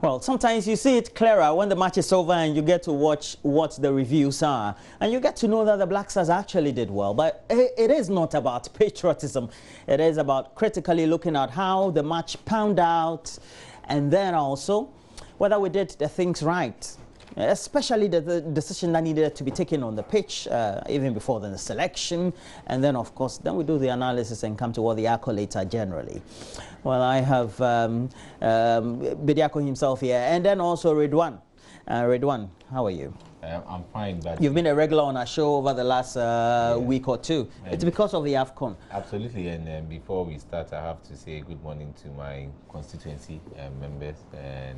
Well, sometimes you see it clearer when the match is over and you get to watch what the reviews are. And you get to know that the Black Stars actually did well. But it is not about patriotism. It is about critically looking at how the match panned out and then also whether we did the things right. Especially the decision that needed to be taken on the pitch, even before the selection. And then, of course, then we do the analysis and come to what the accolades are generally. Well, I have Bediako himself here, and then also Redwan. Redwan, how are you? I'm fine, but you've been a regular on our show over the last week or two. And it's because of the AFCON. Absolutely, and before we start, I have to say good morning to my constituency members, and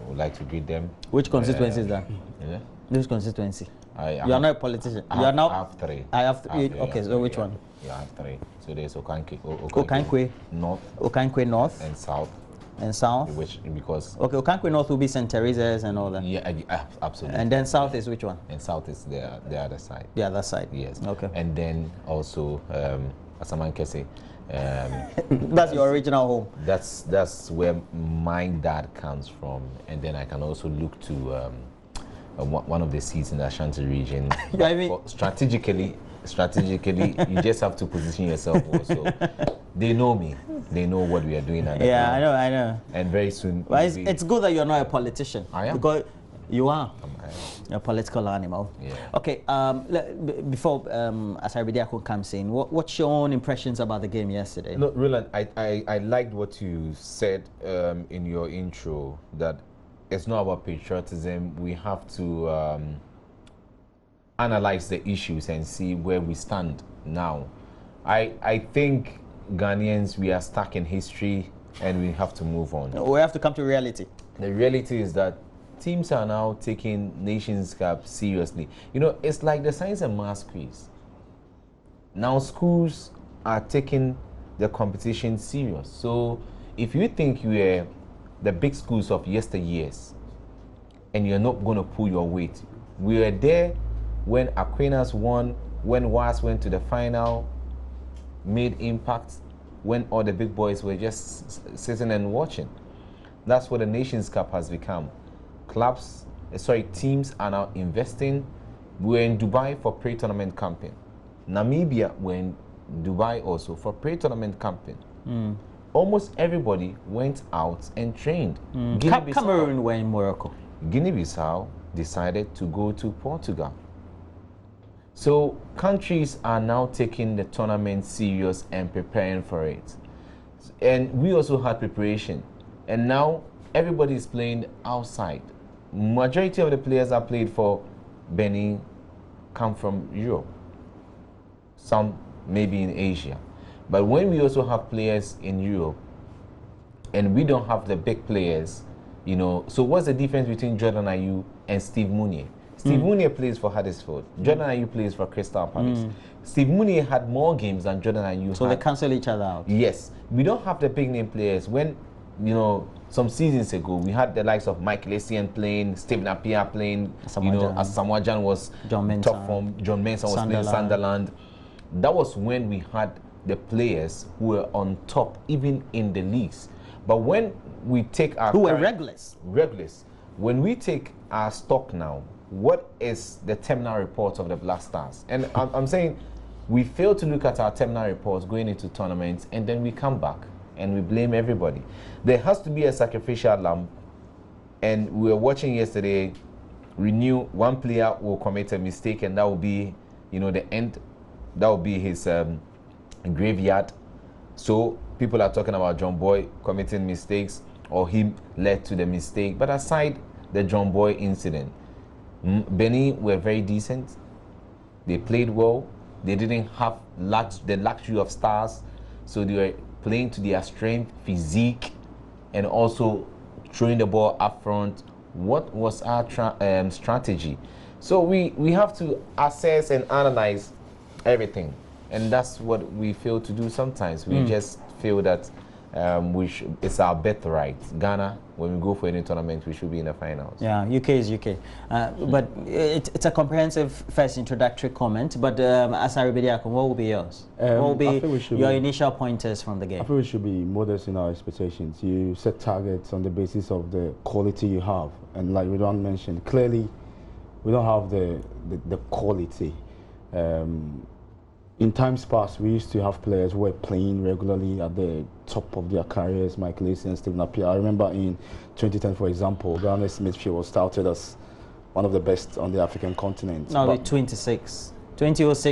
would like to greet them. Which constituency is that? Yeah. Which constituency? You are not a politician. You are now. I have three. I have three. Okay, so which one? You have three. So there's Okankwe North. Okankwe North. And South. And South. Which because. Okay, Okankwe North will be St. Teresa's and all that. Yeah, absolutely. And then South is which one? And South is the other side. The other side. Yes. Okay. And then also Asaman Kese. That's your original home. That's where my dad comes from, and then I can also look to one of the seats in the Ashanti region. I mean, strategically, you just have to position yourself also. They know me. They know what we are doing. At the time. I know. And very soon. Well, it's good that you're not a politician. I am. Because you are. You're a political animal. Yeah. Okay, before Asaribidiako comes in, what's your own impressions about the game yesterday? No, Roland, I liked what you said in your intro, that it's not about patriotism. We have to analyze the issues and see where we stand now. I think Ghanaians, we are stuck in history and we have to move on. We have to come to reality. The reality is that teams are now taking Nations Cup seriously. You know, it's like the science and maths quiz. Now schools are taking the competition serious. So if you think you are the big schools of yesteryears and you're not going to pull your weight, we were there when Aquinas won, when WAS went to the final, made impact, when all the big boys were just sitting and watching. That's what the Nations Cup has become. Teams are now investing. We're in Dubai for pre-tournament camping. Namibia were in Dubai also for pre-tournament camping. Almost everybody went out and trained. Cameroon were in Morocco. Guinea-Bissau decided to go to Portugal. So countries are now taking the tournament serious and preparing for it. And we also had preparation. And now everybody is playing outside. Majority of the players that played for Benin come from Europe. Some maybe in Asia. But when we also have players in Europe and we don't have the big players, you know, so what's the difference between Jordan Ayew and Steve Mounier? Steve Mounier plays for Huddersfield. Jordan Ayew plays for Crystal Palace. Steve Mounier had more games than Jordan Ayew So they cancel each other out. Yes. We don't have the big name players. When, you know, some seasons ago, we had the likes of Mike Lessian playing, Steve Napier playing, Asamoah Gyan was top form, John Mensah was playing Sunderland. That was when we had the players who were on top, even in the leagues. But when we take our... Who were regulars. Regulars. When we take our stock now, what is the terminal report of the Black Stars? And I'm saying we fail to look at our terminal reports going into tournaments, and then we come back and we blame everybody. There has to be a sacrificial lamb, and we were watching yesterday. We knew one player will commit a mistake, and that will be, you know, the end. That will be his graveyard. So people are talking about John Boye committing mistakes, or him led to the mistake. But aside the John Boye incident, Benin were very decent. They played well. They didn't have the luxury of stars, so they were playing to their strength, physique, and also throwing the ball up front. What was our strategy? So we have to assess and analyze everything, and that's what we fail to do sometimes. We just feel that It's our birthright. Ghana, when we go for any tournament, we should be in the finals. Yeah, UK is UK. But it's a comprehensive first introductory comment. But as Aribediakon, what will be yours? What will be your initial pointers from the game? I feel we should be modest in our expectations. You set targets on the basis of the quality you have. And like Ridwan mentioned, clearly we don't have the quality. In times past, we used to have players who were playing regularly at the top of their careers, Michael Essien and Stephen Appiah. I remember in 2010, for example, Ghana's midfield was touted as one of the best on the African continent. No, 2006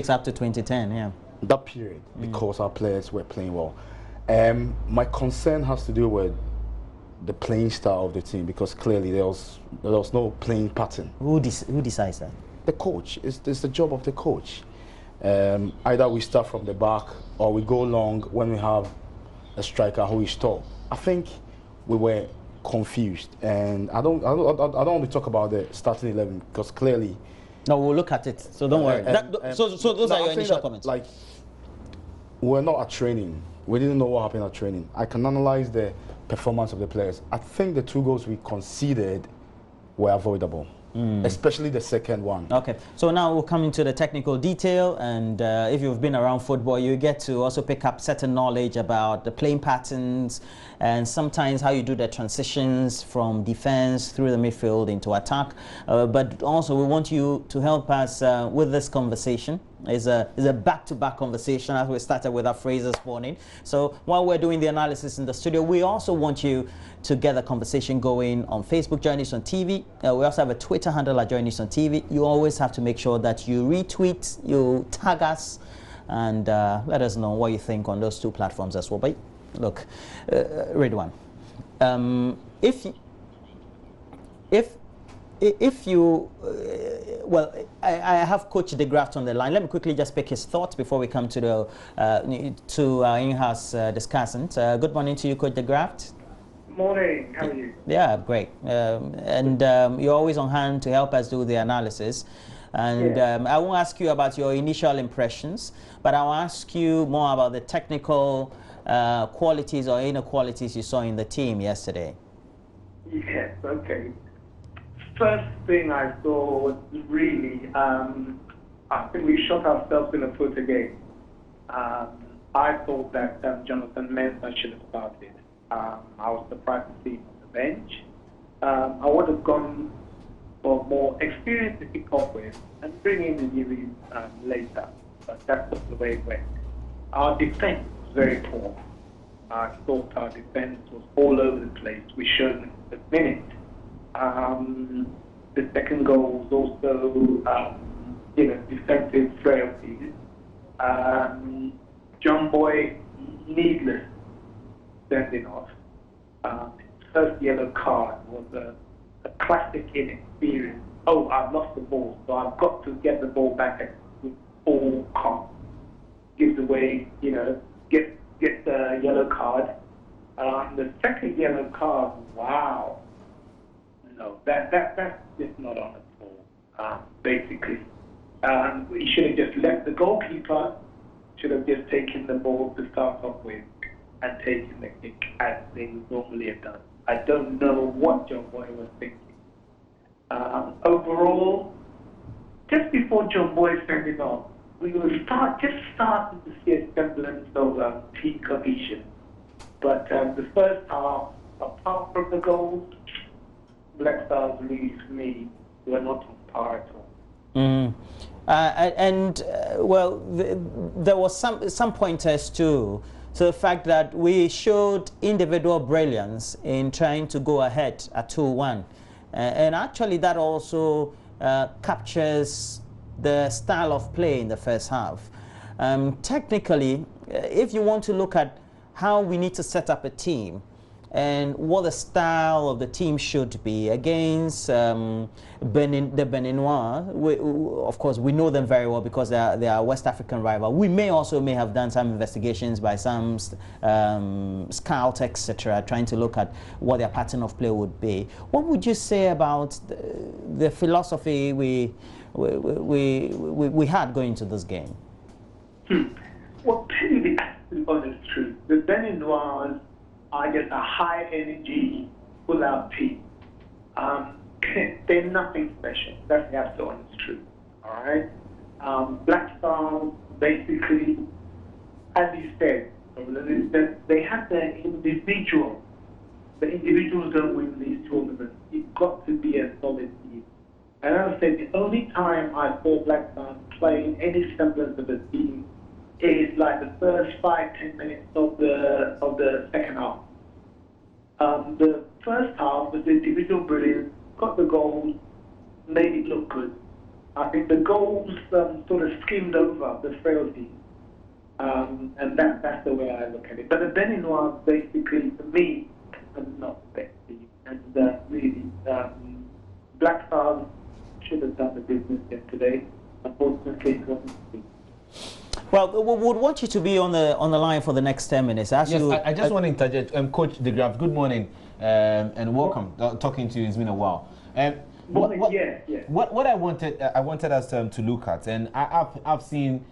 up to 2010, yeah. That period, because our players were playing well. My concern has to do with the playing style of the team, because clearly there was no playing pattern. Who decides that? The coach. It's the job of the coach. Either we start from the back or we go long when we have a striker who is tall. I think we were confused, and I don't want to talk about the starting 11 because clearly. No, we'll look at it. So don't worry. So those are your initial comments. Like, we're not at training. We didn't know what happened at training. I can analyze the performance of the players. I think the 2 goals we conceded were avoidable. Especially the second one. Okay, so now we'll come into the technical detail, and if you've been around football, you get to also pick up certain knowledge about the playing patterns and sometimes how you do the transitions from defense through the midfield into attack. But also we want you to help us with this conversation. It's a back-to-back conversation, as we started with our phrases this morning. So while we're doing the analysis in the studio, we also want you to get the conversation going on Facebook, JoyNews on TV. We also have a Twitter handle at JoyNews on TV. You always have to make sure that you retweet, you tag us, and let us know what you think on those 2 platforms as well. But look, Ridwan, if you, well, I have Coach De Graft on the line. Let me quickly just pick his thoughts before we come to the in-house discussant. Good morning to you, Coach De Graft. Morning. How are you? Yeah, great. And you're always on hand to help us do the analysis. And I won't ask you about your initial impressions, but I'll ask you more about the technical qualities or inequalities you saw in the team yesterday. Yes. Okay. First thing I saw was really, I think we shot ourselves in the foot again. I thought that Jonathan Mensah should have started. I was surprised to see him on the bench. I would have gone for more experience to kick off with and bring in the newbies later, but that's not the way it went. Our defense was very poor. I thought our defense was all over the place. We showed in the minute. The second goal was also, defensive frailties. John Boye, needless sending off. His first yellow card was a classic inexperience. Oh, I've lost the ball, so I've got to get the ball back at all costs. Gives away, get the yellow card. The second yellow card, wow. No, that's just not on at all, basically. He should have just left the goalkeeper, should have just taken the ball to start off with and taken the kick as they would normally have done. I don't know what John Boye was thinking. Overall, just before John Boye sent it off, we were starting to see a semblance of team cohesion. But the first half, apart from the goals, Black Stars really, for me, were not on par at all. Well, there was some pointers too. So the fact that we showed individual brilliance in trying to go ahead at 2-1. And actually that also captures the style of play in the first half. Technically, if you want to look at how we need to set up a team and what the style of the team should be against the Beninois, of course we know them very well because they are West African rival. We may have done some investigations by some scouts, etc., trying to look at what their pattern of play would be. What would you say about the philosophy we had going into this game? Well, tell you the honest truth, the Beninois are just a high energy, full out team. They're nothing special. That's the absolute honest truth. All right. Black Stars, basically, as you said, they have their individual. The individuals don't win these tournaments. You've got to be a solid team. And as I said, the only time I saw Black Stars playing any semblance of a team is like the first 5-10 minutes of the second half. The first half was individual brilliance, got the goals, made it look good. I think the goals sort of skimmed over the frailties. And that's the way I look at it. But the Beninois, basically, for me, are not the best team. And really, Black Stars should have done the business yesterday. Unfortunately, it wasn't. Well, we would want you to be on the line for the next 10 minutes. Yes, I just want to interject. Coach De Graaf, good morning and welcome. Talking to you, it's been a while. What I wanted us to look at, and I've seen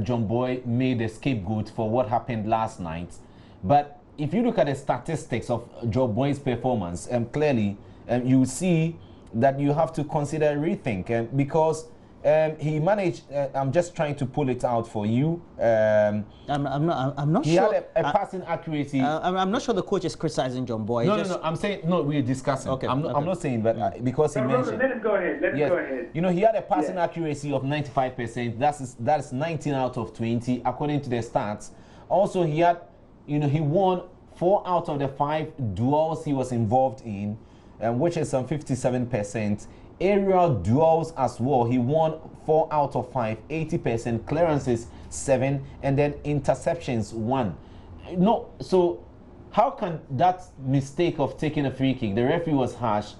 John Boye made a scapegoat for what happened last night. But if you look at the statistics of John Boye's performance, clearly you see that you have to consider a rethink because he managed. I'm just trying to pull it out for you. I'm not he sure. He had a passing accuracy. I'm not sure the coach is criticizing John Boye. No. I'm saying no. We're discussing. Okay, I'm not saying, but because he mentioned. Let him go ahead. Let him go ahead. You know, he had a passing accuracy of 95%. That's 19 out of 20 according to the stats. Also, he had, he won 4 out of the 5 duels he was involved in, which is some 57%. Aerial duels as well, he won 4 out of 5, 80%, clearances 7, and then interceptions 1. No, so how can that mistake of taking a free kick, the referee was harsh,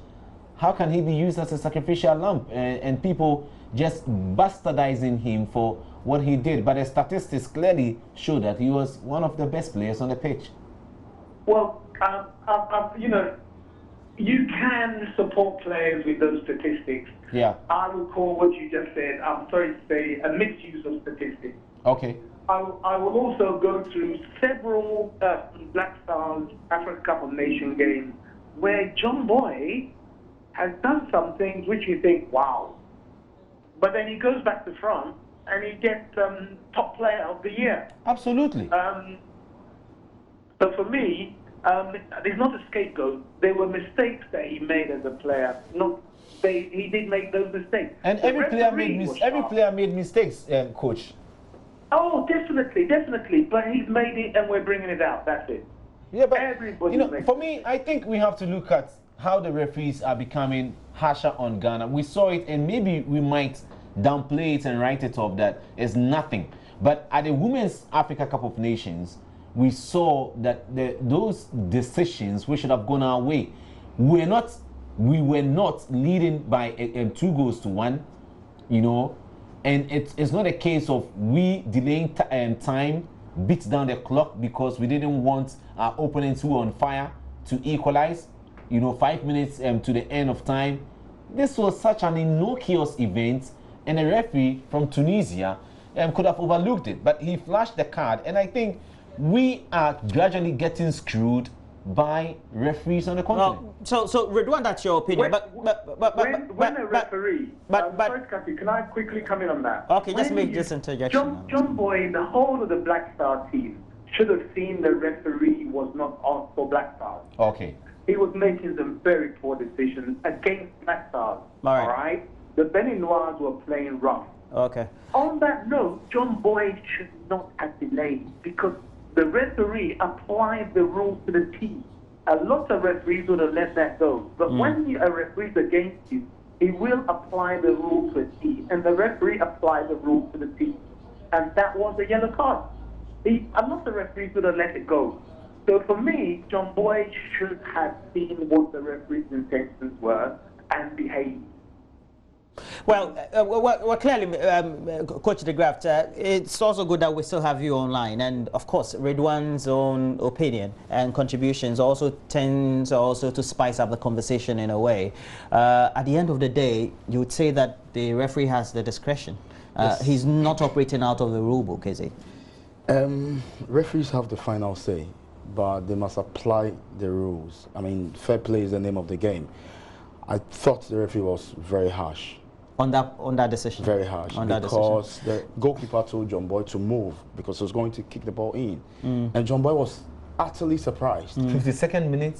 how can he be used as a sacrificial lamb and people just bastardizing him for what he did? But the statistics clearly show that he was one of the best players on the pitch. Well, you can support players with those statistics. Yeah. I will call what you just said, I'm sorry to say, a misuse of statistics. Okay. I will also go through several Black Stars African Cup of Nations games where John Boye has done some things which you think, wow. But then he goes back to France and he gets top player of the year. Absolutely. So for me, there's not a scapegoat. There were mistakes that he made as a player. He did make those mistakes. And every player made mistakes, coach. Oh, definitely. But he's made it, and we're bringing it out. That's it. Yeah, but everybody. For me, I think we have to look at how the referees are becoming harsher on Ghana. We saw it, and maybe we might downplay it and write it off that it's nothing. But at the Women's Africa Cup of Nations, we saw that those decisions which should have gone our way, we were not leading by 2-1, and it's not a case of we delaying time, beat down the clock because we didn't want our opponents who were on fire to equalize, 5 minutes to the end of time. This was such an innocuous event, and a referee from Tunisia could have overlooked it, but he flashed the card, and I think we are gradually getting screwed by referees on the continent. Well, so Ridwan, that's your opinion. When a referee, sorry, Kathy, can I quickly come in on that? Okay, just make this interjection. John Boye, the whole of the Black Star team should have seen the referee was not on for Black Stars. Okay. He was making some very poor decisions against Black Stars. All right? The Beninois were playing rough. Okay. On that note, John Boye should not have delayed because the referee applied the rules to the T. A lot of referees would have let that go. But when a referee is against you, he will apply the rules to a T. And the referee applied the rules to the T. And that was a yellow card. A lot of referees would have let it go. So for me, John Boye should have seen what the referee's intentions were and behaved. Well, clearly, Coach De Graaf, it's also good that we still have you online. And, of course, Ridwan's own opinion and contributions also tends also to spice up the conversation in a way. At the end of the day, you would say that the referee has the discretion. Yes. He's not operating out of the rule book, is he? Referees have the final say. but they must apply the rules. I mean, fair play is the name of the game. I thought the referee was very harsh. On that decision? Very harsh. On that because decision. the goalkeeper told John Boye to move because he was going to kick the ball in. And John Boye was utterly surprised. 52nd minute,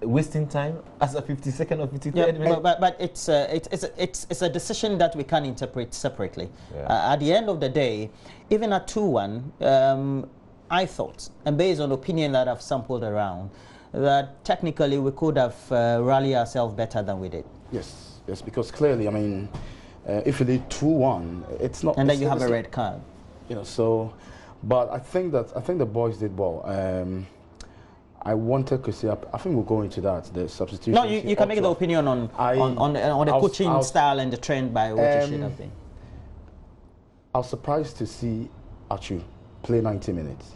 wasting time as a 52nd or 53rd minute. But it's a decision that we can interpret separately. At the end of the day, even at 2-1, I thought, and based on opinion that I've sampled around, that technically we could have rallied ourselves better than we did. Yes, because clearly, I mean, if you did 2-1, it's not. And then you have a red card. You know, so, but I think the boys did well. I wanted to see. I think we'll go into that. The substitution. No, you can make the opinion on the coaching style and the trend by what it should have been. I was surprised to see Achu play 90 minutes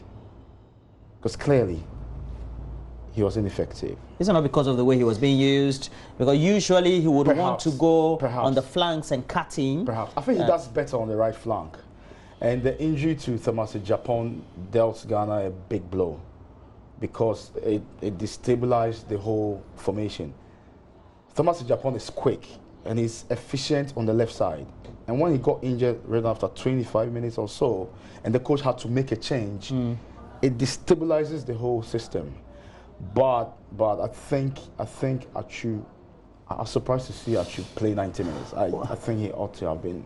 because clearly he was ineffective. It's not because of the way he was being used, because usually he would want to go on the flanks and cut in. Perhaps. I think he does better on the right flank. And the injury to Thomas Japan dealt Ghana a big blow because it destabilized the whole formation. Thomas Japan is quick and he's efficient on the left side. And when he got injured right after 25 minutes or so, and the coach had to make a change, it destabilizes the whole system. But I think Achu, I was surprised to see Achu play 90 minutes. I think he ought to have been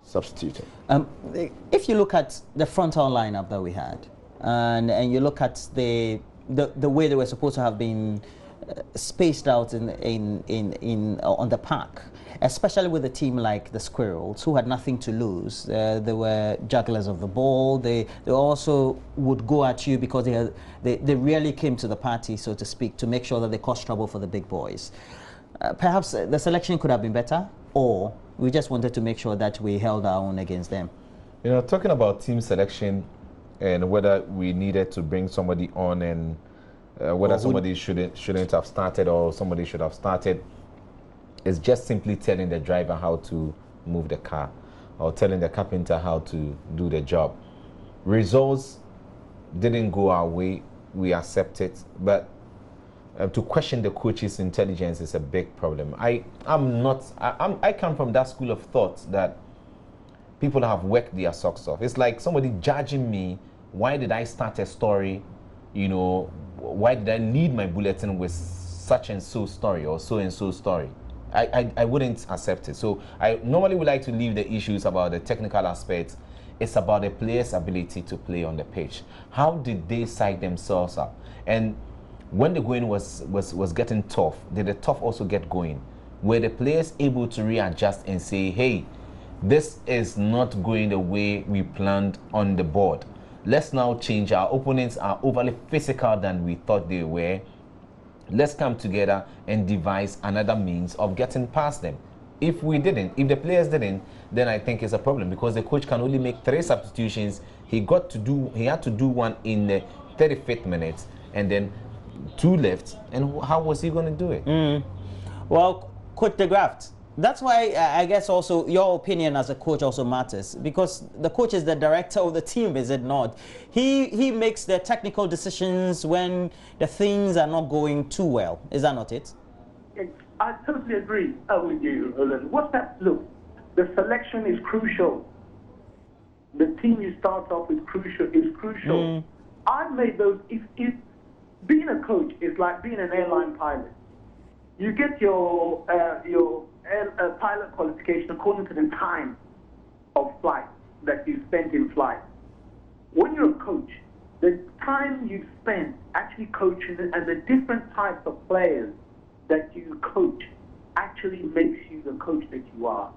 substituted. If you look at the frontal lineup that we had, and you look at the way they were supposed to have been spaced out on the park, especially with a team like the Squirrels, who had nothing to lose. They were jugglers of the ball. They also would go at you because they really came to the party, so to speak, to make sure that they caused trouble for the big boys. Perhaps the selection could have been better, or we just wanted to make sure that we held our own against them. You know, talking about team selection and whether we needed to bring somebody on and whether somebody shouldn't have started or somebody should have started, is just simply telling the driver how to move the car or telling the carpenter how to do the job. Results didn't go our way, we accept it, but to question the coach's intelligence is a big problem. I come from that school of thought that people have worked their socks off. It's like somebody judging me, why did I start a story, you know, why did I lead my bulletin with such and so story or so and so story? I wouldn't accept it. So I normally would like to leave the issues about the technical aspects. It's about the players' ability to play on the pitch. How did they psych themselves up? And when the going was getting tough, did the tough also get going? Were the players able to readjust and say, hey, this is not going the way we planned on the board. Let's now change. Our opponents are overly physical than we thought they were. Let's come together and devise another means of getting past them. If the players didn't, then I think it's a problem because the coach can only make 3 substitutions. He had to do one in the 35th minute and then 2 left. And how was he going to do it? Well, Coach de Graft, that's why I guess also your opinion as a coach also matters, because the coach is the director of the team, is it not? He makes the technical decisions when the things are not going too well. Is that not it? I totally agree with you, Roland. Look, the selection is crucial. The team you start off with is crucial. I've made those. If being a coach is like being an airline pilot. You get your pilot qualification according to the time of flight that you spent in flight. When you're a coach, the time you spend actually coaching and the different types of players that you coach actually makes you the coach that you are.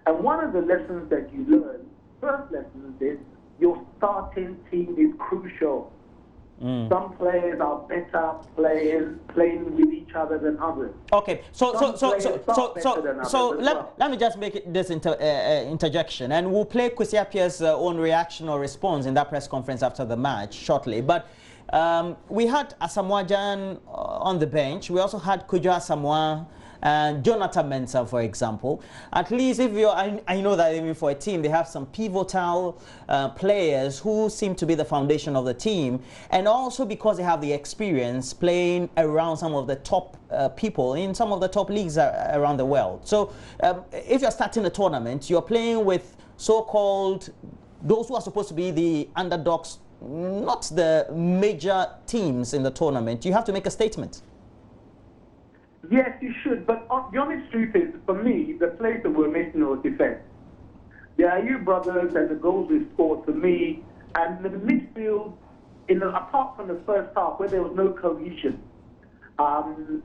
And one of the lessons that you learn, first lesson is your starting team is crucial. Some players are better players playing with each other than others. Okay, so let me just make this interjection, and we'll play Kwesi Appiah's own reaction or response in that press conference after the match shortly. But we had Asamoah Gyan on the bench. We also had Kojo Asamoah and Jonathan Mensah, for example. At least if you're, I know that even for a team, they have some pivotal players who seem to be the foundation of the team, and also because they have the experience playing around some of the top people in some of the top leagues around the world. So if you're starting a tournament, you're playing with so-called those who are supposed to be the underdogs, not the major teams in the tournament. You have to make a statement. Yes, you should. But the honest truth is, for me, the players that were missing was defense. The Ayew brothers and the goals we scored, for me, and the midfield, apart from the first half where there was no cohesion, the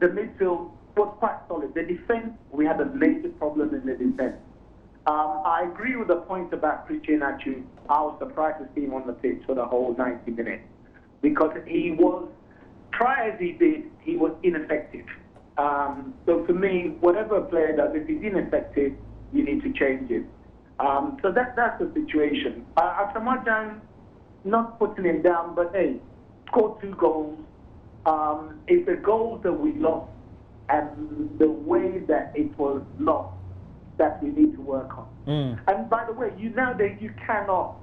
midfield was quite solid. The defense, we had a major problem in the defense. I agree with the point about Christian Atsu. I was surprised to see him on the pitch for the whole 90 minutes because he was, try as he did, he was ineffective. So for me, whatever a player does, if he's ineffective, you need to change it. So that's the situation. Asamajan, not putting him down, but hey, scored 2 goals. It's the goals that we lost and the way that it was lost that we need to work on. And by the way, nowadays you cannot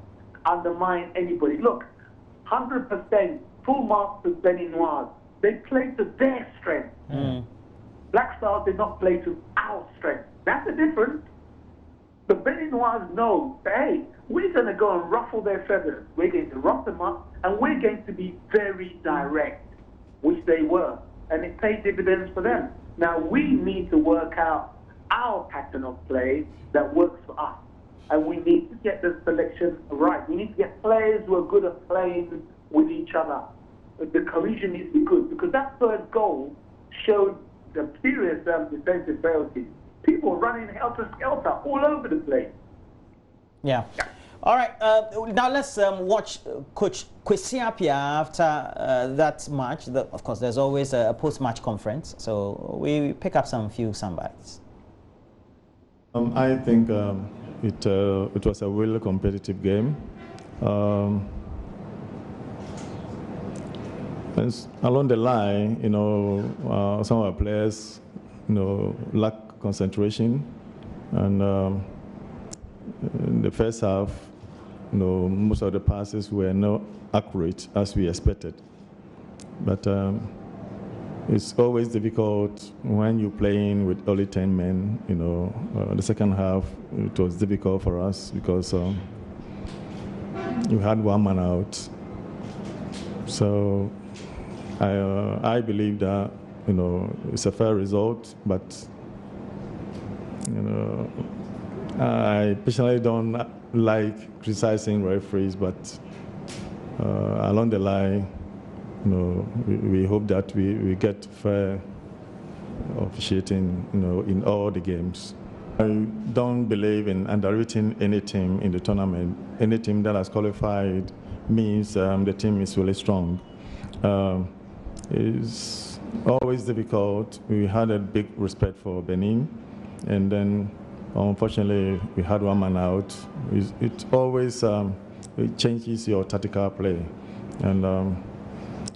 undermine anybody. Look, 100% full marks to Benin. They play to their strength. Black Stars did not play to our strength. That's the difference. The Beninois know that, hey, we're going to go and ruffle their feathers. We're going to rough them up, and we're going to be very direct, which they were. And it paid dividends for them. Now, we need to work out our pattern of play that works for us. And we need to get the selection right. We need to get players who are good at playing with each other. The cohesion needs to be good, because that first goal showed the serious defensive frailties. People running helter-skelter all over the place. Yeah. All right. Now let's watch Coach Kwesi Appiah after that match. Of course, there's always a post-match conference, so we pick up some few soundbites. I think it was a really competitive game. Along the line, some of our players, lack concentration, and in the first half, most of the passes were not accurate as we expected. But it's always difficult when you're playing with only 10 men. The second half, it was difficult for us because you had 1 man out. So I believe that it's a fair result, but I personally don't like criticizing referees, but along the line, we hope that we get fair officiating, in all the games. I don't believe in underrating any team in the tournament. Any team that has qualified means the team is really strong. It's always difficult. We had a big respect for Benin, and then unfortunately we had 1 man out. It always it changes your tactical play, and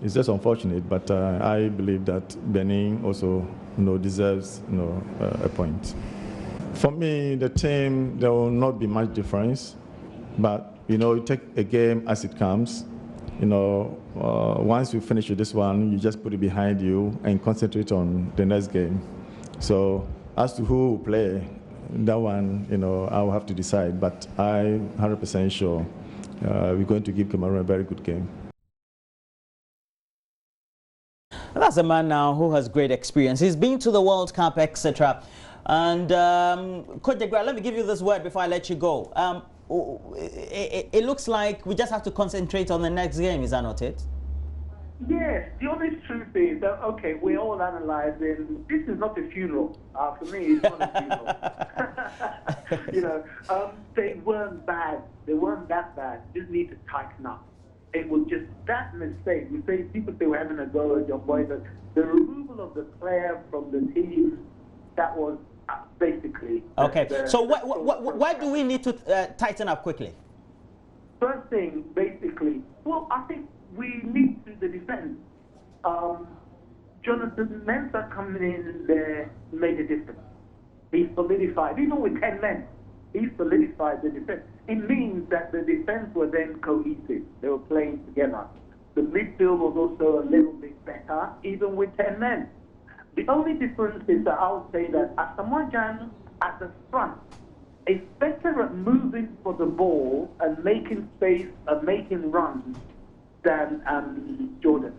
it's just unfortunate. But I believe that Benin also deserves a point. For me, the team, there will not be much difference, but you take a game as it comes. Once you finish with this one, you just put it behind you and concentrate on the next game. So as to who will play, that one, I will have to decide. But I'm 100% sure we're going to give Cameroon a very good game. That's a man now who has great experience. He's been to the World Cup, etc. And Coach Degra, let me give you this word before I let you go. It looks like we just have to concentrate on the next game. Is that not it? Yes, the honest truth is that, okay, we're all analyzing. This is not a funeral. For me, it's not a funeral. They weren't bad. They weren't that bad. Just need to tighten up. It was just that mistake. People say we're having a go at Boye, but the removal of the player from the team, that was basically. Okay. So why do we need to tighten up quickly? First thing, basically, well, I think we need to the defense. Jonathan Mensah coming in there made a difference. He solidified, even with 10 men, he solidified the defense. It means that the defense were then cohesive. They were playing together. The midfield was also a little bit better, even with 10 men. The only difference is that I would say that Asamoah Gyan at the front is better at moving for the ball and making space and making runs than Jordan.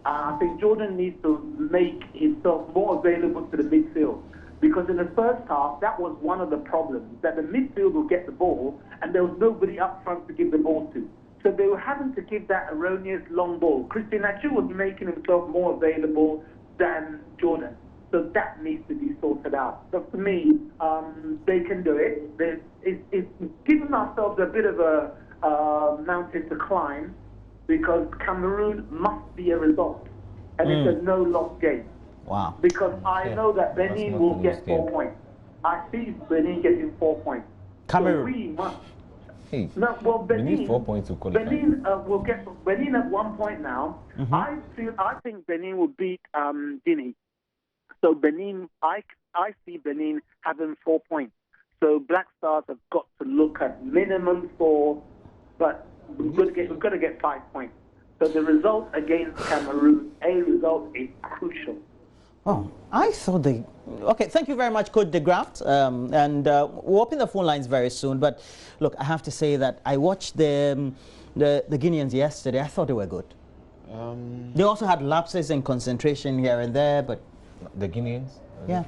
I think Jordan needs to make himself more available to the midfield, because in the first half, that was one of the problems, that the midfield will get the ball and there was nobody up front to give the ball to. So they were having to give that erroneous long ball. Christian Atsu was making himself more available than Jordan. So that needs to be sorted out. So for me, they can do it. It's giving ourselves a bit of a mountain to climb, because Cameroon must be a result. And it's a no-loss game. Wow. Because I know that Benin will get 4 points. I see Benin getting 4 points. Cameroon. So we must. Hey, No, well, we need Benin, 4 points to qualify. Benin will get Benin at 1 point now. I think Benin will beat Guinea. So Benin, I see Benin having 4 points. So Black Stars have got to look at minimum 4, but we've got to get 5 points. So the result against Cameroon, a result is crucial. Oh, I thought they... Okay, thank you very much, Coach de Graft. We'll open the phone lines very soon. But look, I have to say that I watched the Guineans yesterday. I thought they were good. They also had lapses in concentration here and there, but... The Guineans? Yeah.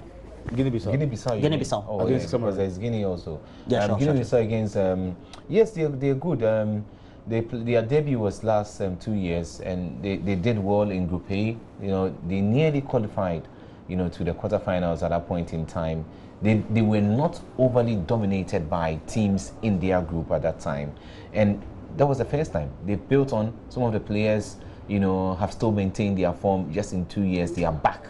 Guinea-Bissau. Guinea-Bissau. Guinea-Bissau. Oh, Against because there's Guinea also. Yeah, sure, Guinea-Bissau against... yes, they're good. Their debut was last 2 years, and they did well in Group A. You know, they nearly qualified, you know, to the quarterfinals at that point in time. They were not overly dominated by teams in their group at that time, and that was the first time. They've built on some of the players, you know, have still maintained their form. Just in 2 years, they are back,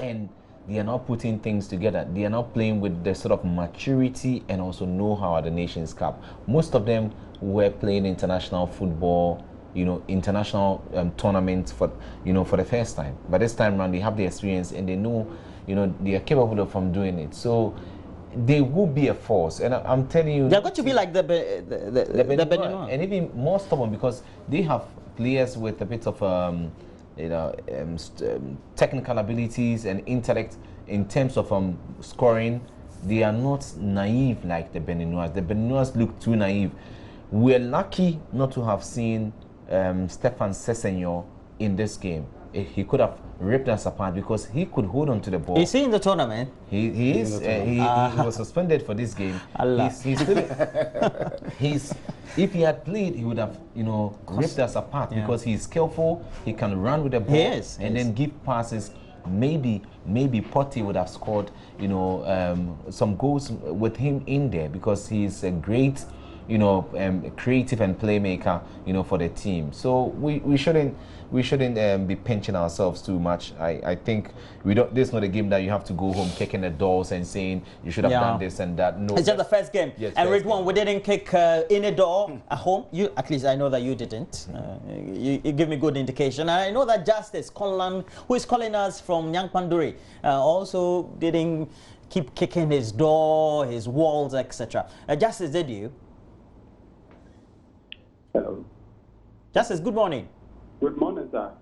and they are now putting things together. They are now playing with the sort of maturity and also know-how at the Nations Cup. Most of them were playing international football, you know, international tournaments for the first time. But this time around, they have the experience and they know, you know, they are capable of doing it. So they will be a force. And I'm telling you, They're going to be like the Benin, and even more stubborn, because they have players with a bit of technical abilities and intellect in terms of scoring. They are not naive like the Beninois. The Beninois look too naive. We're lucky not to have seen Stefan Sessegnon in this game. He could have ripped us apart because he could hold on to the ball. Is he in the tournament? He is. He was suspended for this game. If he had played, he would have, you know, ripped us apart, because he's skillful. He can run with the ball then give passes. Maybe Potti would have scored, you know, some goals with him in there, because he's a great, you know, creative and playmaker, you know, for the team. So we shouldn't be pinching ourselves too much. I think this is not a game that you have to go home kicking the doors and saying you should have done this and that. No, it's just the first game. Yes, and Ridwan, we didn't kick in a door at home. You, at least I know that you didn't. You give me good indication. And I know that Justice Conlan, who is calling us from Nyangpanduri, also didn't keep kicking his door, his walls, etc. Justice, did you? Hello. Justice, good morning. Good morning, sir.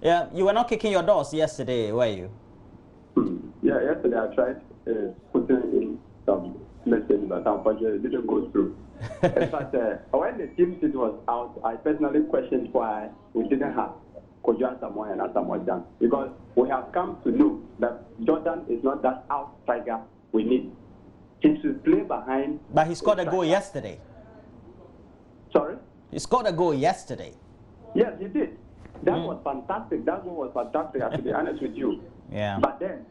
Yeah, you were not kicking your doors yesterday, were you? Yeah, yesterday I tried putting in some messages, but unfortunately it didn't go through. In fact, when the team sheet was out, I personally questioned why we didn't have Kojo Asamoah and Asamoah Gyan, because we have come to know that Jordan is not that out striker we need. He should play behind. But he scored a goal yesterday. Sorry? He scored a goal yesterday. Yes, he did. That was fantastic. That goal was fantastic, to be honest with you. Yeah. But then,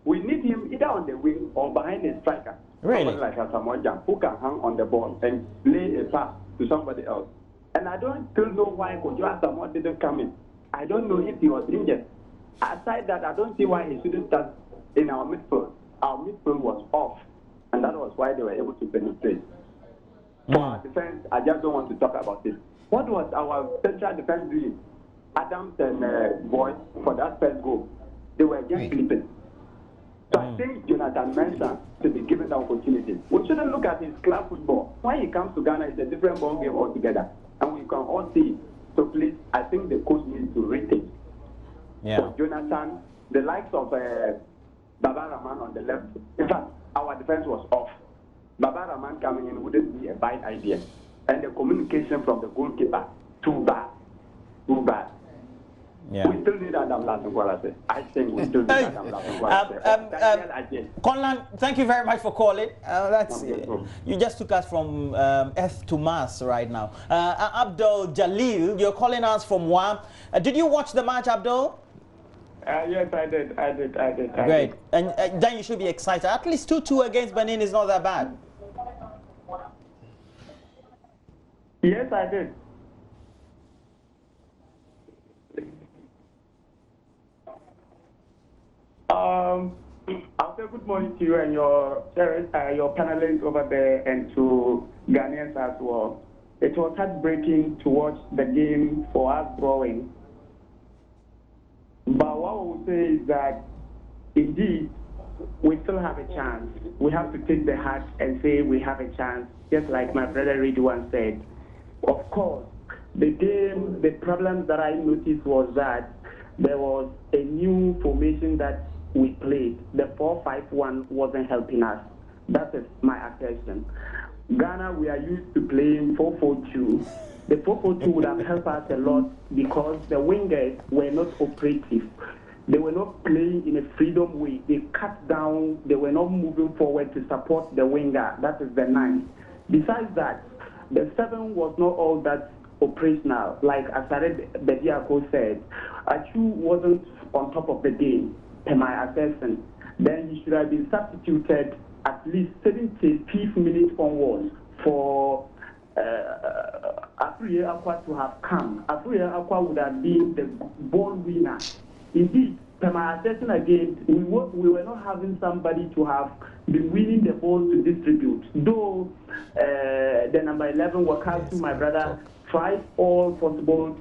we need him either on the wing or behind the striker. Really? Somebody like Asamoah Gyan, who can hang on the ball and play a pass to somebody else. And I don't still know why Kojo Asamoah didn't come in. I don't know if he was injured. Aside that, I don't see why he shouldn't start in our midfield. Our midfield was off, and that was why they were able to penetrate. For our defense, I just don't want to talk about it. What was our central defense doing? Adams and Boye for that first goal. They were just sleeping. So I think Jonathan Mensah should be given the opportunity. We shouldn't look at his club football. When he comes to Ghana, it's a different ball game altogether. And we can all see. So please, I think the coach needs to rethink. Yeah. For Jonathan, the likes of Baba Rahman on the left. In fact, our defense was off. Baba Rahman coming in wouldn't be a bad idea. And the communication from the goalkeeper, too bad. Too bad. Yeah. We still need Adam Lasungwala. I think we still need Adam Lasungwala. Conlan, thank you very much for calling. You just took us from Earth to Mars right now. Abdul Jalil, you're calling us from WAM. Did you watch the match, Abdul? Yes, I did. Great. And then you should be excited. At least 2-2 against Benin is not that bad. Yes, I did. I'll say good morning to you and your panelists over there and to Ghanaians as well. It was heartbreaking to watch the game for us drawing. But what I would say is that, indeed, we still have a chance. We have to take the heart and say we have a chance, just like my brother Ridwan said. Of course, the game, the problems that I noticed was that there was a new formation that we played. The 4-5-1 wasn't helping us. That is my assertion. Ghana, we are used to playing 4-4-2. The 4-4-2 would have helped us a lot because the wingers were not operative. They were not playing in a freedom way. They cut down. They were not moving forward to support the winger. That is the 9. Besides that, the 7 was not all that operational. Like Asare Bediako said, Achu wasn't on top of the game, per my assessment. Then he should have been substituted at least 75th minute onwards for Afriye Akwa to have come. Afriye Akwa would have been the ball winner. Indeed, per my assessment again, we were not having somebody to have been winning the ball to distribute. Though the number 11, Wakasu, my brother, tried all possible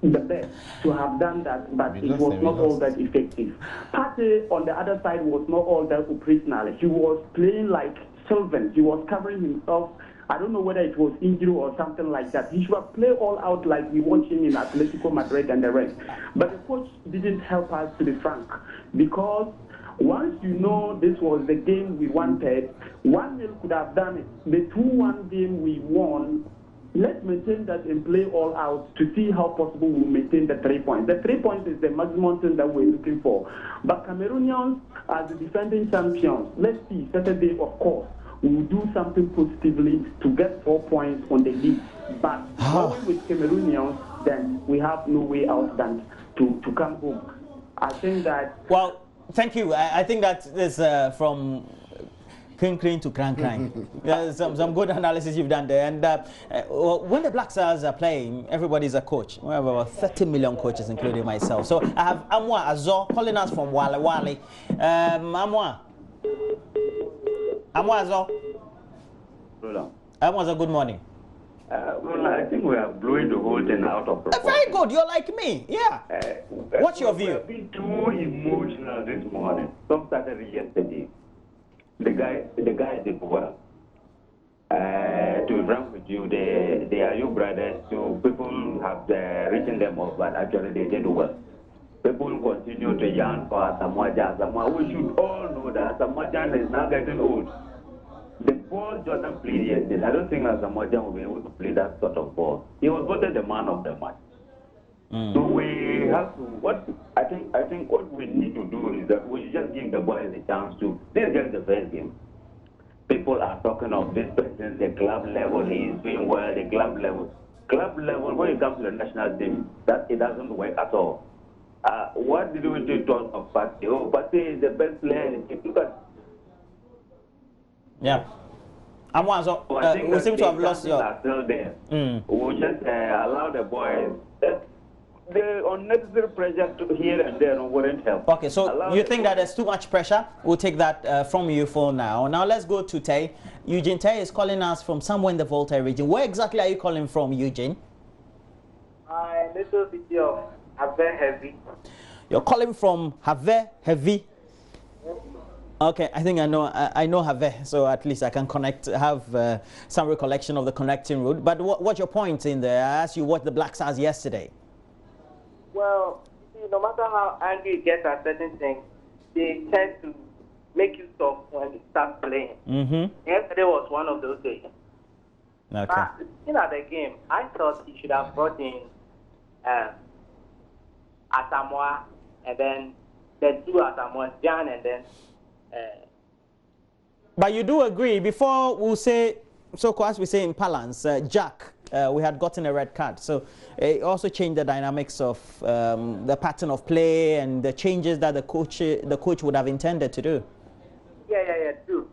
the best to have done that, but it was not all that effective. Partey on the other side was not all that operational. He was playing like Sylvan. He was covering himself. I don't know whether it was injury or something like that. He should have played all out like we watch him in Atletico Madrid and the rest. But the coach didn't help us, to be frank, because once you know this was the game we wanted, 1-0 could have done it. The 2-1 game we won, let's maintain that and play all out to see how possible we maintain the 3 points. The 3 points is the maximum thing that we're looking for. But Cameroonians, as the defending champions, let's see, Saturday, of course, we will do something positively to get 4 points on the league. But going with Cameroonians, then we have no way out than to come home. I think that... Well, thank you. I think that is from... Clean to crank. Some good analysis you've done there. And when the Black Stars are playing, everybody's a coach. We have about 30 million coaches, including myself. So I have Amwa Azo calling us from Wale Wale. Amwa Azo. Amwa Azo, good morning. Well, I think we are blowing the whole thing out of proportion. Very good. You're like me. Yeah. What's your view? We have been too emotional this morning. Some started yesterday. The guy did well. To be frank with you, they are your brothers, so people have written them off, but actually they did well. People continue to yarn for Asamoah. We should all know that Asamoah is now getting old. The ball Jordan played yesterday, I don't think Asamoah will be able to play that sort of ball. He was voted the man of the match. So we have to, I think what we need to do is that we just give the boys a chance to, this is just the first game. People are talking of this person, the club level, he is doing well, the club level. Club level, when it comes to the national team, that it doesn't work at all. What did we do of Partey? Oh, Partey is the best player in the team. Look at... Yeah. We seem to have lost your... Are still there. We'll just allow the boys... The unnecessary pressure to here and there wouldn't help. Okay, so you think that there's too much pressure? We'll take that from you for now. Now let's go to Tay. Eugene Tay is calling us from somewhere in the Volta region. Where exactly are you calling from, Eugene? Little city of Have heavy. You're calling from Have Heavy. Okay, I think I know Have, so at least I can have some recollection of the connecting route. But what's your point in there? I asked you what the Black Stars yesterday. Well, you see, no matter how angry you get at certain things, they tend to make you soft when they start playing. Yesterday was one of those days. Okay. But looking at the game, I thought he should have brought in Asamoah, and then the two Asamoah, Jan, and then. But you do agree, before we'll say, so as we say in parlance, Jack, we had gotten a red card. So it also changed the dynamics of the pattern of play and the changes that the coach would have intended to do. Yeah, true.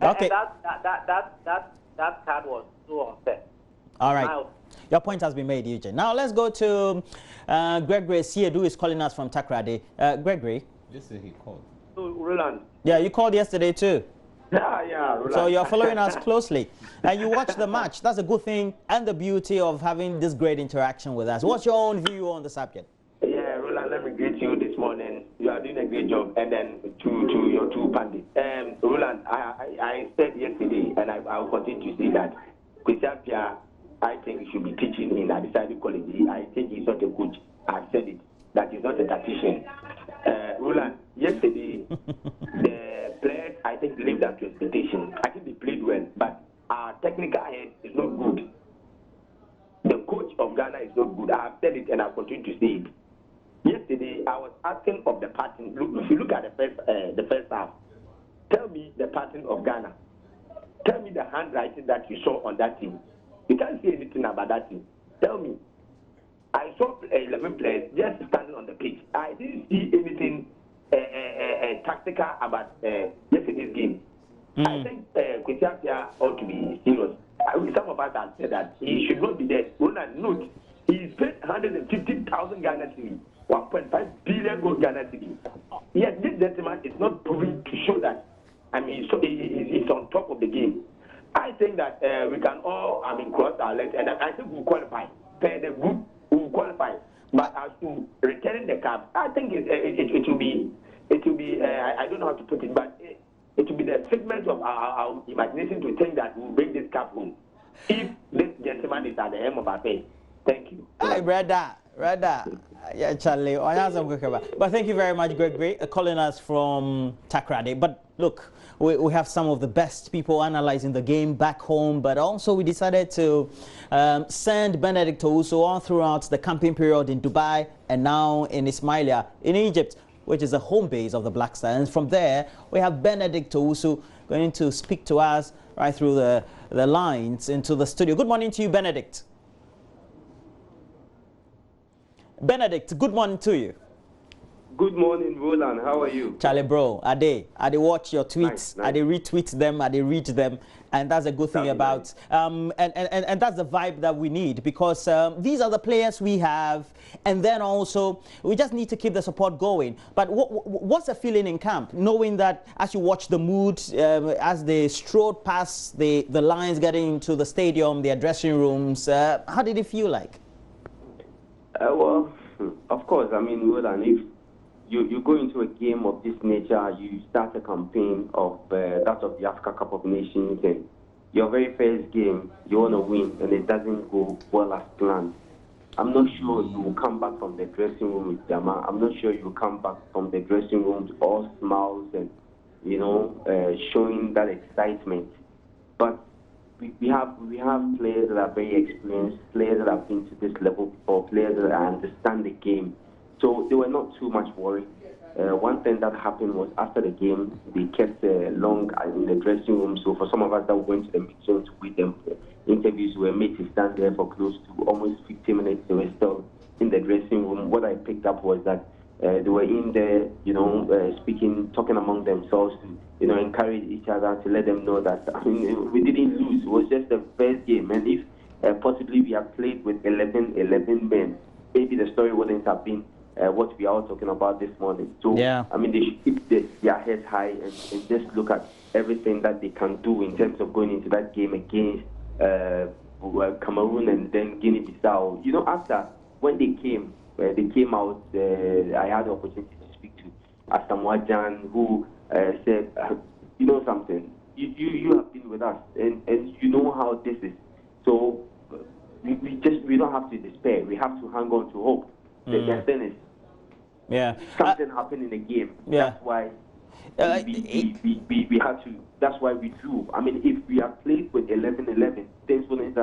Okay. And that card was so unfair. All right. Your point has been made, Eugene. Now let's go to Gregory Siedu, who is calling us from Takrade. Gregory. This is he called. So, Roland. Yeah, you called yesterday too. Yeah, Roland. So you're following us closely. And you watched the match. That's a good thing and the beauty of having this great interaction with us. What's your own view on the subject? Yeah, Roland, let me greet you this morning. You are doing a great job. And then to your two pandits. Roland, I said yesterday, and I will continue to say that Kwesiapia, I think he should be teaching in Adisadi College. I think he's not a coach. I said it. That he's not a tactician. Roland, yesterday, the players, I think, lived up to expectation. I think they played well, but our technical head is not good. The coach of Ghana is not good. I have said it and I'll continue to say it. Yesterday, I was asking of the pattern. Look, if you look at the first half, tell me the pattern of Ghana. Tell me the handwriting that you saw on that team. You can't see anything about that team. Tell me. I saw 11 players just standing on the pitch. I didn't see anything tactical about yesterday's game. I think Kwesiapia ought to be serious. Some of us have said that he should not be there. Roland, note, he spent 150,000 Ghana cedi, 1.5 billion gold Ghana cedi. Yet this gentleman is not proving to show that. I mean, so he's on top of the game. I think that we can all, cross our legs, and I think we'll qualify. The group will qualify. But as to returning the cup, I think it will be. I don't know how to put it, but it will be the figment of our imagination to think that we'll bring this cup home. If this gentleman is at the end of our pay. Thank you. Hi, brother. Yeah, Charlie. But thank you very much, Gregory, calling us from Takrade. But look, we have some of the best people analyzing the game back home, but also we decided to send Benedict Owusu all throughout the camping period in Dubai and now in Ismailia in Egypt, which is the home base of the Black Stars. And from there, we have Benedict Owusu going to speak to us right through the lines into the studio. Good morning to you, Benedict. Benedict, good morning to you. Good morning, Roland. How are you? Charlie, bro, I watch your tweets, nice. I retweet them, I read them, and that's a good thing about, nice. And that's the vibe that we need, because these are the players we have, and then also we just need to keep the support going. But what's the feeling in camp, knowing that as you watch the mood, as they strode past the lines getting into the stadium, their dressing rooms, how did it feel like? Well, of course, I mean, Roland, if you go into a game of this nature, you start a campaign of that of the Africa Cup of Nations, and your very first game, you want to win, and it doesn't go well as planned. I'm not sure you will come back from the dressing room with Jama. I'm not sure you will come back from the dressing room with all smiles and, showing that excitement. But we have players that are very experienced, players that have been to this level before, players that understand the game. So they were not too much worried. One thing that happened was after the game, they kept long in the dressing room. So for some of us that went to the meeting to with them for interviews, we were made to stand there for close to almost 50 minutes. They were still in the dressing room. What I picked up was that they were in there, speaking, talking among themselves to, encourage each other, to let them know that, we didn't lose. It was just the first game. And if possibly we had played with 11 men, maybe the story wouldn't have been what we are all talking about this morning. So, yeah. They should keep their heads high and just look at everything that they can do in terms of going into that game against Cameroon and then Guinea-Bissau. After, when they came, they came out. I had the opportunity to speak to Asamoah, who said, you know something, you have been with us, and you know how this is. So we don't have to despair. We have to hang on to hope. The thing is, something happened in the game. That's why we had to. That's why we drew. I mean, if we had played with 11-11, things wouldn't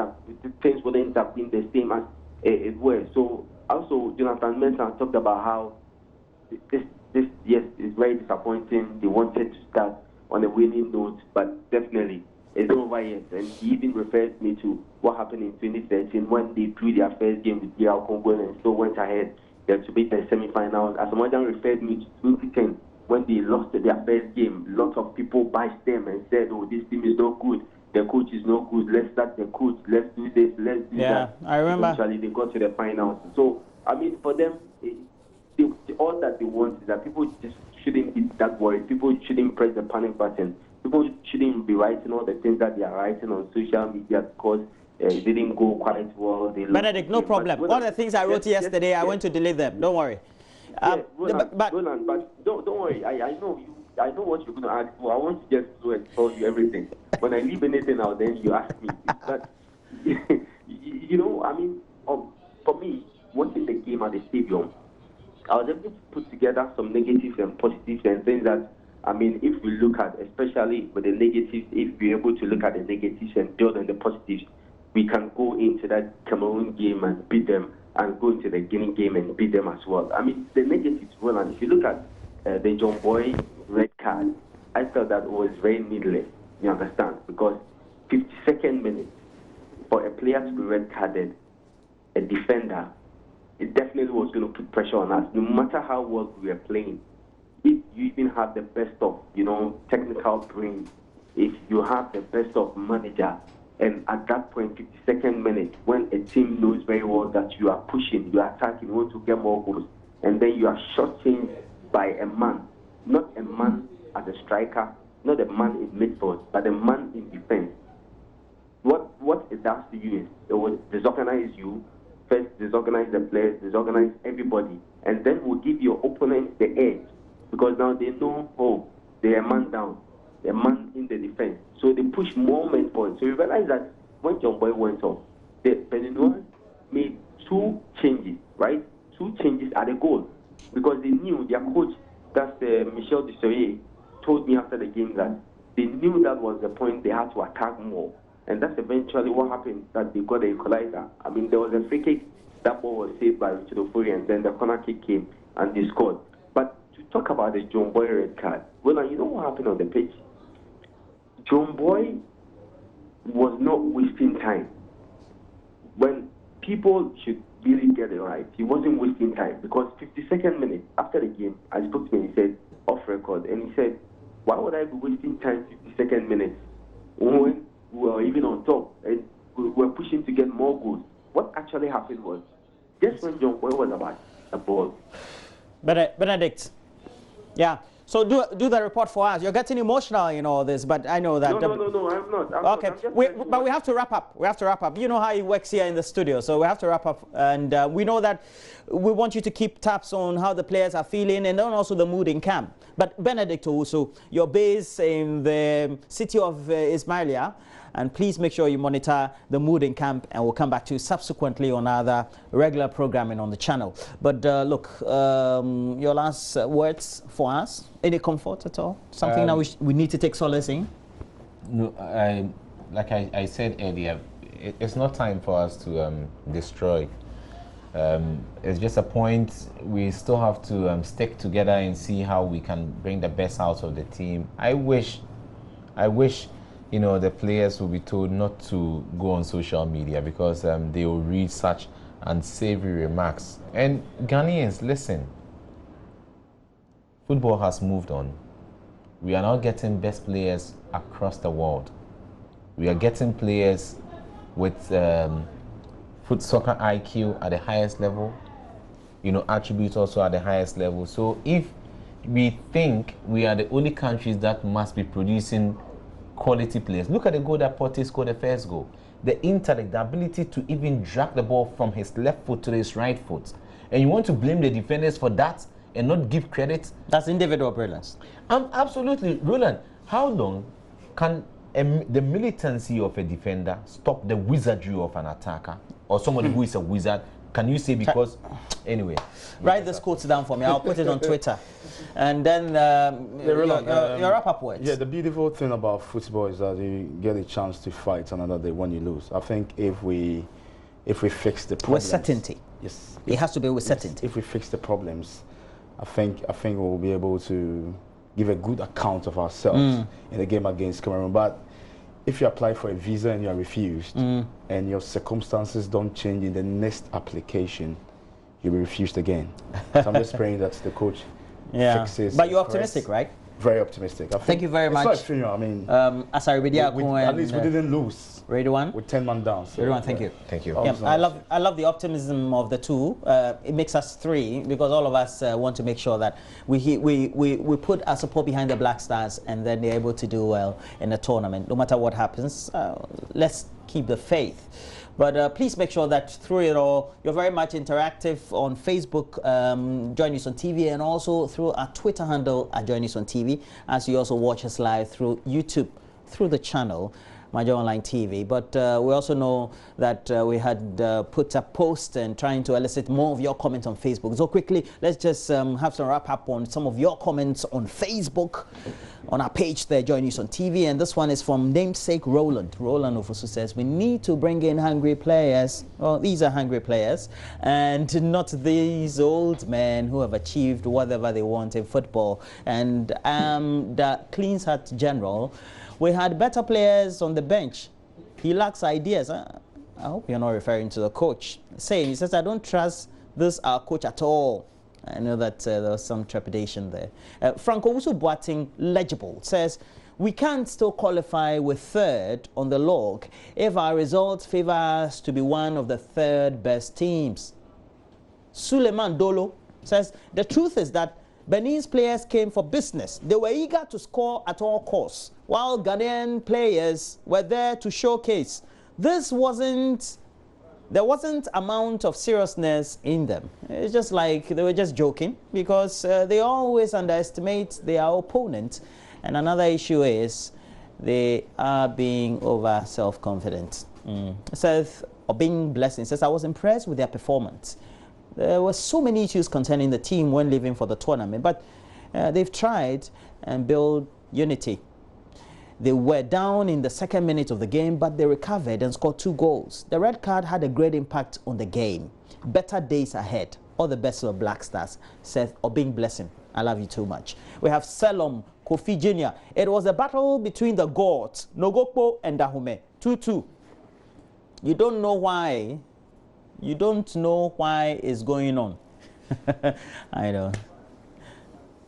have been the same as it was. So also, Jonathan Mensah talked about how this yes is very disappointing. They wanted to start on a winning note, but definitely it's over yet. And he even refers me to what happened in 2013 when they drew their first game with DR Congo and still went ahead to beat the semi-finals. Asamoah referred me to 2010 when they lost their first game. Lots of people bashed them and said, "Oh, this team is not good. The coach is not good. Let's start the coach. Let's do this. Let's do that." I remember. Eventually, they got to the finals. So, I mean, for them, all that they want is that people just shouldn't be that worried. People shouldn't press the panic button. People shouldn't be writing all the things that they are writing on social media because it didn't go quite well. Benedict, no problem. All the things I wrote yesterday, I went to delete them. Don't worry. Roland, but don't worry. I know you. I know what you're going to ask for. I want to just go and tell you everything. When I leave anything out, then you ask me. But you know, I mean, for me, watching the game at the stadium, I was able to put together some negatives and positives and things that, I mean, if we look at, especially with the negatives, if we're able to look at the negatives and build on the positives, we can go into that Cameroon game and beat them, and go into the Guinea game and beat them as well. I mean, the negatives, well, and if you look at the John Boye red card, I felt that it was very needless, you understand? Because 52nd minute, for a player to be red carded, a defender, it definitely was going to put pressure on us, no matter how well we were playing. If you even have the best of, technical brain, if you have the best of manager, and at that point, 52nd minute, when a team knows very well that you are pushing, you are attacking, you want to get more goals, and then you are shortchanged by a man, not a man as a striker, not a man in midfield, but a man in defense. What it does to you is it will disorganize you. First, disorganize the players, disorganize everybody, and then will give your opponent the edge, because now they know, oh, they are a man down, a man in the defense. So they push more men forward. So you realize that when John Boye went off, the Benin made 2 changes, right? 2 changes at the goal, because they knew their coach, that's Michel Desailly, told me after the game that they knew that was the point. They had to attack more. And that's eventually what happened, that they got the equalizer. I mean, there was a free kick, that ball was saved by Richard Ofori, and then the corner kick came and they scored. But to talk about the John Boye red card, well, you know what happened on the pitch? John Boye was not wasting time. When people should really get it right, he wasn't wasting time, because 52nd minute after the game, I spoke to him, he said, off record, and he said, why would I be wasting time 52nd minute when we were even on top and we were pushing to get more goals? What actually happened was, just when John Boye was about the ball. Benedict, yeah. So do the report for us. You're getting emotional in all this, but I know that. No, I'm not. Okay, but we have to wrap up. We have to wrap up. You know how it works here in the studio, so we have to wrap up. And we know that we want you to keep tabs on how the players are feeling and then also the mood in camp. But Benedict, also, you're based in the city of Ismailia, and please make sure you monitor the mood in camp, and we'll come back to you subsequently on other regular programming on the channel. But look, your last words for us? Any comfort at all? Something that we need to take solace in? No, like I said earlier, it's not time for us to destroy. It's just a point. We still have to stick together and see how we can bring the best out of the team. I wish the players will be told not to go on social media, because they will read such unsavory remarks. And Ghanaians, listen, football has moved on. We are now getting best players across the world. We are getting players with soccer IQ at the highest level, attributes also at the highest level. So if we think we are the only countries that must be producing quality players, look at the goal that Porte scored, the first goal. The intellect, the ability to even drag the ball from his left foot to his right foot. and you want to blame the defenders for that and not give credit. That's individual brilliance. Absolutely. Roland, how long can the militancy of a defender stop the wizardry of an attacker or somebody who is a wizard? Can you say because anyway? Write this quote down for me. I'll put it on Twitter, and then your wrap-up words. Yeah, the beautiful thing about football is that you get a chance to fight another day when you lose. I think if we fix the problems, with certainty. Yes, it has to be with certainty. If we fix the problems, I think we'll be able to give a good account of ourselves in the game against Cameroon. But if you apply for a visa and you are refused, and your circumstances don't change in the next application, you'll be refused again. So I'm just praying that the coach fixes. But you're optimistic, right? Very optimistic. Thank you very much. It's not I mean, as I already at least we didn't lose. Radio One with 10 man down. So, Radio One, thank you. Thank you. Yeah, I love the optimism of the two. It makes us three because all of us want to make sure that we put our support behind the Black Stars and then they're able to do well in the tournament. No matter what happens, let's keep the faith. But please make sure that through it all, you're very much interactive on Facebook, JoyNews on TV, and also through our Twitter handle at JoyNews on TV, as you also watch us live through YouTube, through the channel, Major Online TV. But we also know that we had put a post and trying to elicit more of your comments on Facebook. So quickly, let's just have some wrap up on some of your comments on Facebook, on our page there, JoyNews on TV. And this one is from namesake Roland. Roland Ofosu says, we need to bring in hungry players. Well, these are hungry players, and not these old men who have achieved whatever they want in football. And the Clean Heart General, we had better players on the bench. He lacks ideas. I hope you're not referring to the coach. He says, I don't trust this our coach at all. I know that there was some trepidation there. Franco Usu Boating Legible says, we can still qualify with third on the log if our results favor us to be one of the third best teams. Suleiman Dolo says, the truth is that Benin's players came for business. They were eager to score at all costs, while Ghanaian players were there to showcase. There wasn't amount of seriousness in them. It's just like they were just joking because they always underestimate their opponent. And another issue is they are being over self-confident. Seth Obing Blessing says, I was impressed with their performance. There were so many issues concerning the team when leaving for the tournament, but they've tried and built unity. They were down in the second minute of the game, but they recovered and scored 2 goals. The red card had a great impact on the game. Better days ahead. All the best of Black Stars. Seth Obing Blessing, I love you too much. We have Selom Kofi Jr. It was a battle between the gods, Nogokpo and Dahomey. 2-2. You don't know why. You don't know why it's going on. I know.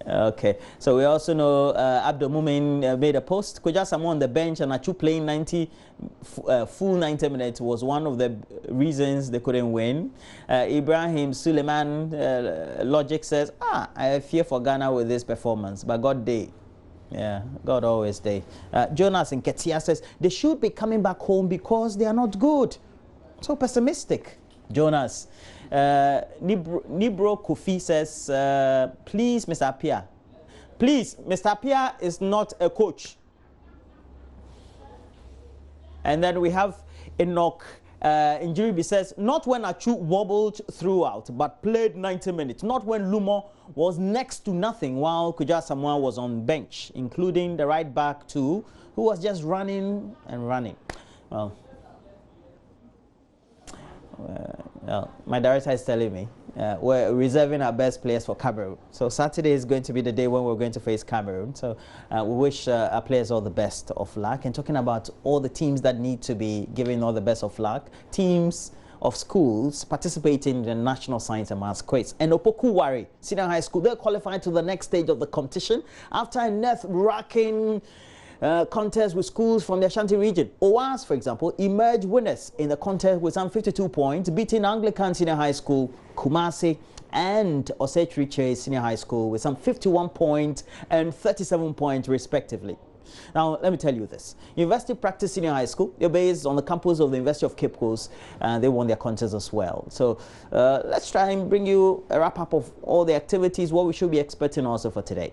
Okay, so we also know Abdul Mumin made a post. Koja Samu on the bench and Achu playing full 90 minutes was one of the reasons they couldn't win. Ibrahim Suleiman Logic says, I fear for Ghana with this performance, but God day. Yeah, God always day. Jonas in Ketia says, they should be coming back home because they are not good. So pessimistic. Jonas. Nibro Kofi says, please, Mr. Apia. Please, Mr. Apia is not a coach. And then we have Enoch Injiribi says, not when Achu wobbled throughout, but played 90 minutes. Not when Lumo was next to nothing while Kuja Samoa was on bench, including the right back too, who was just running and running. Well, my director is telling me we're reserving our best players for Cameroon. So Saturday is going to be the day when we're going to face Cameroon. So we wish our players all the best of luck. And talking about all the teams that need to be given all the best of luck, teams of schools participating in the National Science and Maths Quiz. And Opokuwari Senior High School, they're qualified to the next stage of the competition after a nerve-wracking contest with schools from the Ashanti region. OWAS, for example, emerged winners in the contest with some 52 points, beating Anglican Senior High School, Kumasi, and Osech Riche Senior High School with some 51 points and 37 points respectively. Now, let me tell you this. University Practice Senior High School, they're based on the campus of the University of Cape Coast, and they won their contest as well. So let's try and bring you a wrap-up of all the activities, what we should be expecting also for today.